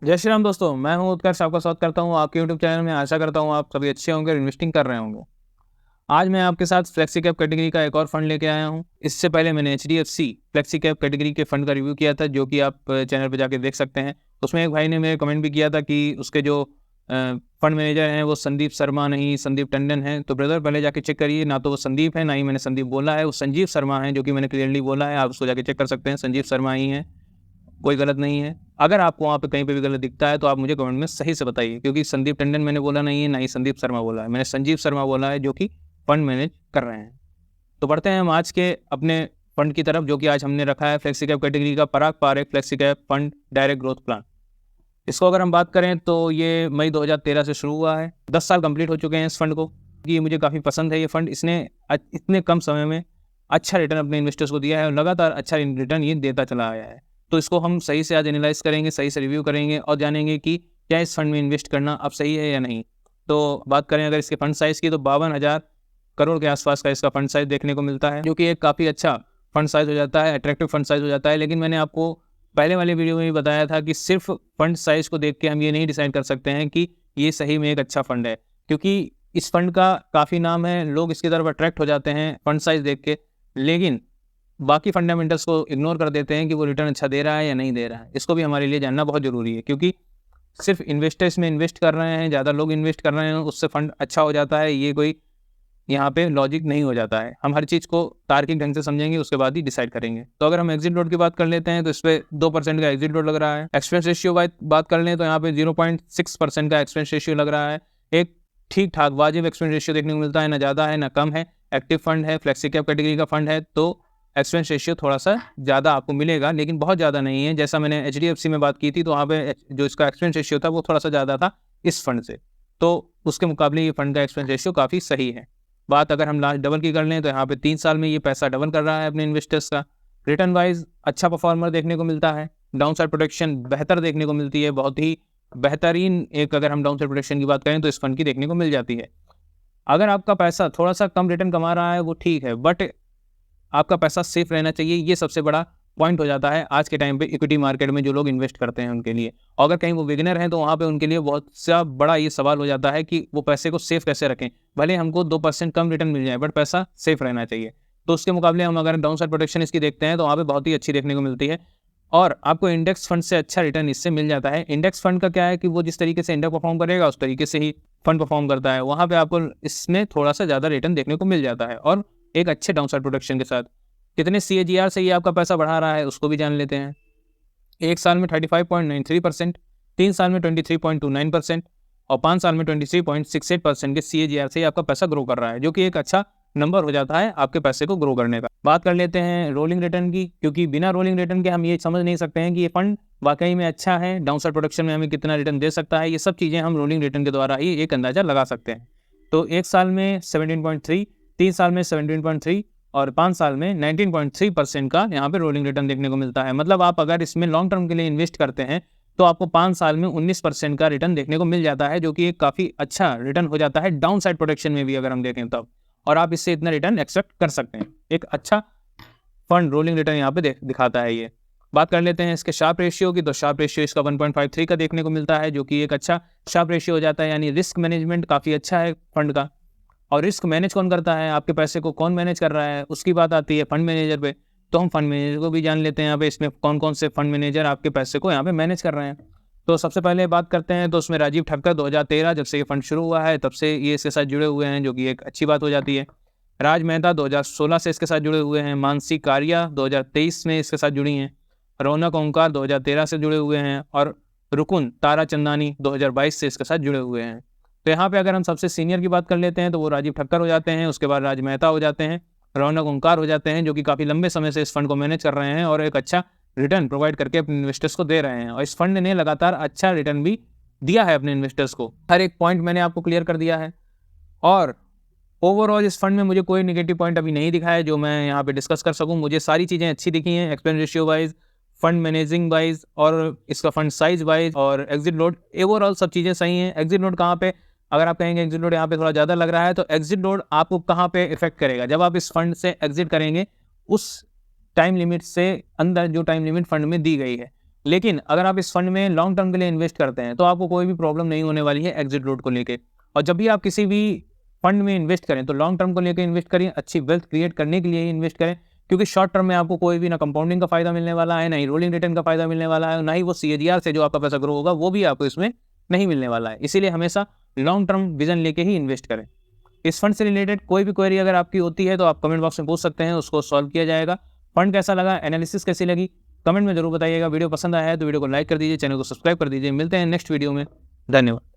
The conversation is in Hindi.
जय श्री राम दोस्तों, मैं हूं उत्कर्ष। आपका स्वागत करता हूं आपके यूट्यूब चैनल में। आशा करता हूं आप सभी अच्छे होंगे और इन्वेस्टिंग कर रहे होंगे। आज मैं आपके साथ फ्लेक्सी कैप कैटेगरी का एक और फंड लेके आया हूं। इससे पहले मैंने एचडीएफसी फ्लेक्सी कैप कैटेगरी के फंड का रिव्यू किया था, जो कि आप चैनल पर जाके देख सकते हैं। उसमें एक भाई ने मेरे कमेंट भी किया था कि उसके जो फंड मैनेजर हैं वो संदीप शर्मा नहीं, संदीप टंडन हैं। तो ब्रदर पहले जाके चेक करिए, ना तो वो संदीप है, ना ही मैंने संदीप बोला है। वो संजीव शर्मा है, जो कि मैंने क्लियरली बोला है। आप उसको जाके चेक कर सकते हैं, संजीव शर्मा ही है, कोई गलत नहीं है। अगर आपको वहाँ पे कहीं पे भी गलत दिखता है तो आप मुझे कमेंट में सही से बताइए, क्योंकि संदीप टंडन मैंने बोला नहीं है, ना ही संदीप शर्मा बोला है। मैंने संजीव शर्मा बोला है, जो कि फंड मैनेज कर रहे हैं। तो बढ़ते हैं हम आज के अपने फंड की तरफ, जो कि आज हमने रखा है फ्लेक्सी कैप कैटेगरी का Parag Parikh flexi cap fund direct growth plan. इसको अगर हम बात करें तो ये मई 2013 से शुरू हुआ है। 10 साल कंप्लीट हो चुके हैं इस फंड को। ये मुझे काफ़ी पसंद है ये फंड। इसने इतने कम समय में अच्छा रिटर्न अपने इन्वेस्टर्स को दिया है और लगातार अच्छा रिटर्न ये देता चला आया है। तो इसको हम सही से आज एनालाइज करेंगे, सही से रिव्यू करेंगे और जानेंगे कि क्या इस फंड में इन्वेस्ट करना अब सही है या नहीं। तो बात करें अगर इसके फंड साइज़ की, तो 52,000 करोड़ के आसपास का इसका फंड साइज़ देखने को मिलता है, जो कि एक काफ़ी अच्छा फंड साइज़ हो जाता है, अट्रैक्टिव फंड साइज़ हो जाता है। लेकिन मैंने आपको पहले वाले वीडियो में भी बताया था कि सिर्फ फंड साइज़ को देख के हम ये नहीं डिसाइड कर सकते हैं कि ये सही में एक अच्छा फंड है, क्योंकि इस फंड का काफ़ी नाम है, लोग इसकी तरफ अट्रैक्ट हो जाते हैं फंड साइज़ देख के, लेकिन बाकी फंडामेंटल्स को इग्नोर कर देते हैं कि वो रिटर्न अच्छा दे रहा है या नहीं दे रहा है। इसको भी हमारे लिए जानना बहुत ज़रूरी है, क्योंकि सिर्फ इन्वेस्टर्स में इन्वेस्ट कर रहे हैं, ज़्यादा लोग इन्वेस्ट कर रहे हैं, उससे फंड अच्छा हो जाता है, ये कोई यहाँ पे लॉजिक नहीं हो जाता है। हम हर चीज़ को तार्किक ढंग से समझेंगे, उसके बाद ही डिसाइड करेंगे। तो अगर हम एग्जिट लोड की बात कर लेते हैं तो इस पे 2% का एग्जिट लोड लग रहा है। एक्सपेंस रेशियो बात कर लें तो यहाँ पे 0.6% का एक्सपेंस रेशियो लग रहा है। एक ठीक ठाक वाजिब एक्सपेंस रेशियो देखने को मिलता है, ना ज़्यादा है ना कम है। एक्टिव फंड है, फ्लेक्सी कैप कैटेगरी का फंड है, तो एक्सपेंस रेशियो थोड़ा सा ज़्यादा आपको मिलेगा, लेकिन बहुत ज़्यादा नहीं है। जैसा मैंने एचडीएफसी में बात की थी, तो वहाँ पे जो इसका एक्सपेंस रेशियो था वो थोड़ा सा ज़्यादा था इस फंड से, तो उसके मुकाबले ये फंड का एक्सपेंस रेशियो काफ़ी सही है। बात अगर हम लास्ट डबल की कर लें तो यहाँ पे 3 साल में ये पैसा डबल कर रहा है अपने इन्वेस्टर्स का। रिटर्न वाइज अच्छा परफॉर्मर देखने को मिलता है। डाउन साइड प्रोटेक्शन बेहतर देखने को मिलती है, बहुत ही बेहतरीन एक अगर हम डाउन साइड प्रोटेक्शन की बात करें तो इस फंड की देखने को मिल जाती है। अगर आपका पैसा थोड़ा सा कम रिटर्न कमा रहा है वो ठीक है, बट आपका पैसा सेफ रहना चाहिए, ये सबसे बड़ा पॉइंट हो जाता है आज के टाइम पे इक्विटी मार्केट में जो लोग इन्वेस्ट करते हैं उनके लिए। और अगर कहीं वो बिगिनर हैं तो वहाँ पे उनके लिए बहुत सा बड़ा ये सवाल हो जाता है कि वो पैसे को सेफ कैसे रखें। भले हमको 2% कम रिटर्न मिल जाए, बट पैसा सेफ रहना चाहिए। तो उसके मुकाबले हम अगर डाउन साइड प्रोटेक्शन इसकी देखते हैं तो वहाँ पे बहुत ही अच्छी देखने को मिलती है और आपको इंडेक्स फंड से अच्छा रिटर्न इससे मिल जाता है। इंडेक्स फंड का क्या है कि वो जिस तरीके से इंडेक्स परफॉर्म करेगा उस तरीके से ही फंड परफॉर्म करता है। वहाँ पे आपको इसमें थोड़ा सा ज़्यादा रिटर्न देखने को मिल जाता है और एक अच्छे डाउन साइड प्रोटेक्शन के साथ। कितने सीएजीआर से ये आपका पैसा बढ़ा रहा है उसको भी जान लेते हैं। 1 साल में 35.93%, 3 साल में 23.29% और 5 साल में 23.68% के सीएजीआर से आपका पैसा ग्रो कर रहा है, जो कि एक अच्छा नंबर हो जाता है आपके पैसे को ग्रो करने का। बात कर लेते हैं रोलिंग रिटर्न की, क्योंकि बिना रोलिंग रिटर्न के हम ये समझ नहीं सकते हैं कि ये फंड वाकई में अच्छा है, डाउन साइड प्रोटेक्शन में हमें कितना रिटर्न दे सकता है। ये सब चीज़ें हम रोलिंग रिटर्न के द्वारा ही एक अंदाजा लगा सकते हैं। तो 1 साल में 17.3, 3 साल में 17.3 और 5 साल में 19.3% का यहाँ पे रोलिंग रिटर्न देखने को मिलता है। मतलब आप अगर इसमें लॉन्ग टर्म के लिए इन्वेस्ट करते हैं तो आपको 5 साल में 19% का रिटर्न देखने को मिल जाता है, जो कि एक काफ़ी अच्छा रिटर्न हो जाता है डाउन साइड प्रोटेक्शन में भी अगर हम देखें तब। और आप इससे इतना रिटर्न एक्सपेक्ट कर सकते हैं। एक अच्छा फंड रोलिंग रिटर्न यहाँ पे दिखाता है ये। बात कर लेते हैं इसके शार्प रेशियो की, तो शार्प रेशियो इसका 1.53 का देखने को मिलता है, जो कि एक अच्छा शार्प रेशियो हो जाता है। यानी रिस्क मैनेजमेंट काफ़ी अच्छा है फंड का। और रिस्क मैनेज कौन करता है, आपके पैसे को कौन मैनेज कर रहा है, उसकी बात आती है फंड मैनेजर पे। तो हम फंड मैनेजर को भी जान लेते हैं यहाँ पे, इसमें कौन कौन से फंड मैनेजर आपके पैसे को यहाँ पे मैनेज कर रहे हैं। तो सबसे पहले बात करते हैं तो उसमें राजीव ठक्कर 2013 जब से ये फंड शुरू हुआ है तब से ये इसके साथ जुड़े हुए हैं, जो कि एक अच्छी बात हो जाती है। राज मेहता 2016 से इसके साथ जुड़े हुए हैं। मानसी कारिया 2023 में इसके साथ जुड़ी हैं। रौनक ओंकार 2013 से जुड़े हुए हैं और रुकुन तारा चंदानी 2022 से इसके साथ जुड़े हुए हैं। तो यहाँ पे अगर हम सबसे सीनियर की बात कर लेते हैं तो वो राजीव ठक्कर हो जाते हैं, उसके बाद राज मेहता हो जाते हैं, रौनक ओंकार हो जाते हैं, जो कि काफ़ी लंबे समय से इस फंड को मैनेज कर रहे हैं और एक अच्छा रिटर्न प्रोवाइड करके अपने इन्वेस्टर्स को दे रहे हैं। और इस फंड ने लगातार अच्छा रिटर्न भी दिया है अपने इन्वेस्टर्स को। हर एक पॉइंट मैंने आपको क्लियर कर दिया है और ओवरऑल इस फंड में मुझे कोई नेगेटिव पॉइंट अभी नहीं दिखा है जो मैं यहाँ पे डिस्कस कर सकूँ। मुझे सारी चीज़ें अच्छी दिखी हैं, expense ratio wise, fund managing wise और इसका फंड साइज वाइज और एग्जिट लोड। ओवरऑल सब चीज़ें सही हैं। एग्जिट लोड कहाँ पे, अगर आप कहेंगे एग्जिट लोड यहाँ पे थोड़ा ज़्यादा लग रहा है, तो एग्जिट लोड आपको कहाँ पे इफेक्ट करेगा, जब आप इस फंड से एग्जिट करेंगे उस टाइम लिमिट से अंदर जो टाइम लिमिट फंड में दी गई है लेकिन अगर आप इस फंड में लॉन्ग टर्म के लिए इन्वेस्ट करते हैं तो आपको कोई भी प्रॉब्लम नहीं होने वाली है एग्जिट रूट को लेके। और जब भी आप किसी भी फंड में इन्वेस्ट करें तो लॉन्ग टर्म को लेकर इन्वेस्ट करें, अच्छी वेल्थ क्रिएट करने के लिए ही इन्वेस्ट करें, क्योंकि शॉर्ट टर्म में आपको कोई भी ना कंपाउंडिंग का फायदा मिलने वाला है, ना ही रोलिंग रिटर्न का फायदा मिलने वाला है, ना ही वो CAGR से जो आपका पैसा ग्रो होगा वो भी आपको इसमें नहीं मिलने वाला है। इसीलिए हमेशा लॉन्ग टर्म विजन लेके ही इन्वेस्ट करें। इस फंड से रिलेटेड कोई भी क्वेरी अगर आपकी होती है तो आप कमेंट बॉक्स में पूछ सकते हैं, उसको सॉल्व किया जाएगा। फंड कैसा लगा, एनालिसिस कैसी लगी, कमेंट में जरूर बताइएगा। वीडियो पसंद आया है तो वीडियो को लाइक कर दीजिए, चैनल को सब्सक्राइब कर दीजिए। मिलते हैं नेक्स्ट वीडियो में। धन्यवाद।